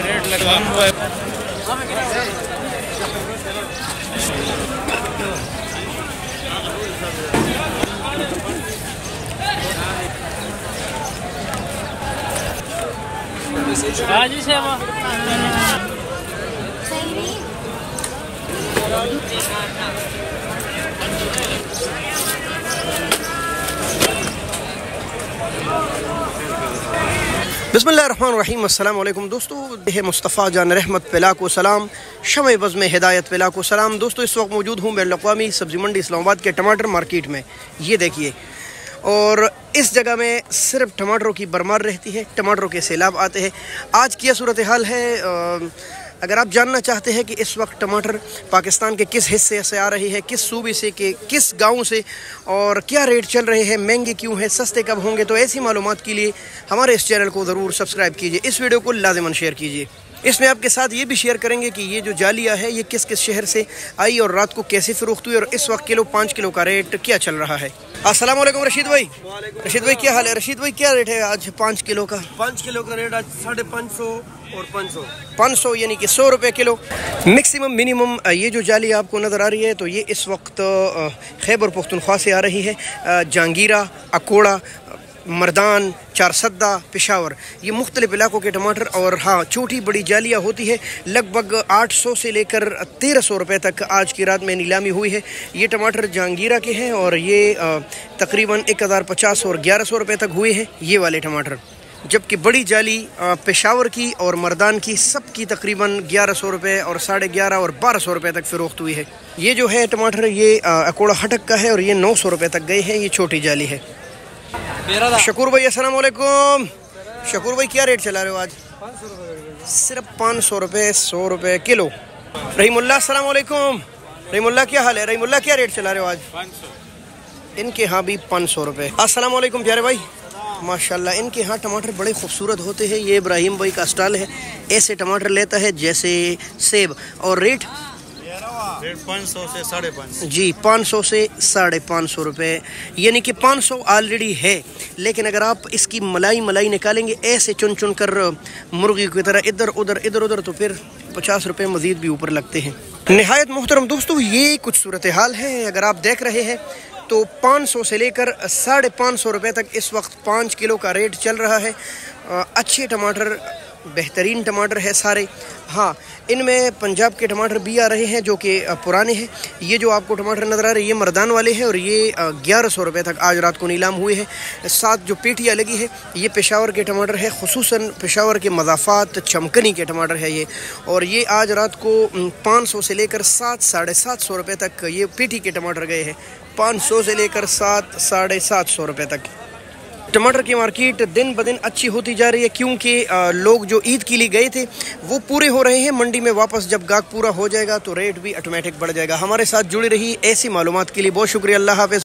Rate लगा हुआ है। राजी से बिस्मिल्लाहिर्रहमानिर्रहीम। अस्सलाम वालेकुम दोस्तों, है मुस्तफ़ा जान रहमत पिला को सलाम, शमे बज़ में हिदायत पिला को सलाम। दोस्तों इस वक्त मौजूद हूँ बैनुल अक़वामी सब्ज़ी मंडी इस्लामाबाद के टमाटर मार्केट में। ये देखिए, और इस जगह में सिर्फ टमाटरों की बरमार रहती है, टमाटरों के सैलाब आते हैं। आज की सूरत हाल है। अगर आप जानना चाहते हैं कि इस वक्त टमाटर पाकिस्तान के किस हिस्से से आ रही है, किस सूबे से, के किस गांव से, और क्या रेट चल रहे हैं, महंगे क्यों हैं, सस्ते कब होंगे, तो ऐसी मालूमात के लिए हमारे इस चैनल को ज़रूर सब्सक्राइब कीजिए। इस वीडियो को लाज़िमन शेयर कीजिए। इसमें आपके साथ ये भी शेयर करेंगे कि ये जो जालिया है ये किस किस शहर से आई और रात को कैसे फ़रोख्त हुई, और इस वक्त 5 किलो का रेट क्या चल रहा है। अस्सलाम वालेकुम रशीद भाई। रशीद भाई क्या हाल है? रशीद भाई क्या रेट है आज 5 किलो का? 5 किलो का रेट आज 550 और 500 यानी कि 100 रुपये किलो। मैक्सिमम मिनिमम ये जो जाली आपको नज़र आ रही है तो ये इस वक्त खैबर पख्तूनख्वा से आ रही है। जहांगीरा, अकोड़ा, मर्दान, चारसद्दा, पेशावर, ये मुख्तलिफ इलाकों के टमाटर। और हाँ, छोटी बड़ी जालियाँ होती है, लगभग 800 से लेकर 1300 रुपये तक आज की रात में नीलामी हुई है। ये टमाटर जहांगीरा के हैं और ये तकरीबन 1050 और 1100 रुपये तक हुए हैं ये वाले टमाटर। जबकि बड़ी जाली पेशावर की और मर्दान की सब की तकरीबन 1100 रुपये और 11.5 और 1200 रुपये तक फ़रोख्त हुई है। ये जो है टमाटर ये अकोड़ा हटक का है और ये 900 रुपये तक गए हैं। ये छोटी जाली है। शकूर भाई अस्सलाम वालेकुम। शकूर भाई क्या रेट चला रहे हो आज? 500 रुपये सिर्फ 500 रुपये, 100 रुपये किलो। रहीमुल्लाह अस्सलाम वालेकुम। रहीमुल्लाह क्या हाल है? रहीमुल्लाह क्या रेट चला रहे हो आज? 500। इनके यहाँ भी 500 रुपये। अस्सलाम वालेकुम प्यारे भाई। माशाल्लाह इनके यहाँ टमाटर बड़े खूबसूरत होते हैं। ये इब्राहिम भाई का स्टॉल है, ऐसे टमाटर लेता है जैसे सेब। और रेट 500 से 550 जी, 500 से 550 रुपये, यानी कि 500 ऑलरेडी है। लेकिन अगर आप इसकी मलाई निकालेंगे ऐसे चुन चुन कर मुर्गी की तरह इधर उधर तो फिर 50 रुपये मज़ीद भी ऊपर लगते हैं। निहायत मोहतरम दोस्तों, ये कुछ सूरत हाल है। अगर आप देख रहे हैं तो 500 से लेकर 550 रुपये तक इस वक्त 5 किलो का रेट चल रहा है। अच्छे टमाटर, बेहतरीन टमाटर है सारे। हाँ, इनमें पंजाब के टमाटर भी आ रहे हैं जो कि पुराने हैं। ये जो आपको टमाटर नज़र आ रहे हैं ये मर्दान वाले हैं और ये 1100 रुपये तक आज रात को नीलाम हुए हैं। साथ जो पेटियाँ लगी है ये पेशावर के टमाटर है, खुसूसन पेशावर के मज़ाफ़ात चमकनी के टमाटर है ये। और ये आज रात को 500 से लेकर 700-750 रुपये तक ये पेटी के टमाटर गए हैं। 500 से लेकर 700-750 रुपये तक। टमाटर की मार्केट दिन ब दिन अच्छी होती जा रही है, क्योंकि लोग जो ईद के लिए गए थे वो पूरे हो रहे हैं। मंडी में वापस जब गाहक पूरा हो जाएगा तो रेट भी ऑटोमेटिक बढ़ जाएगा। हमारे साथ जुड़ी रही ऐसी मालूमात के लिए बहुत शुक्रिया। अल्लाह हाफ़िज़।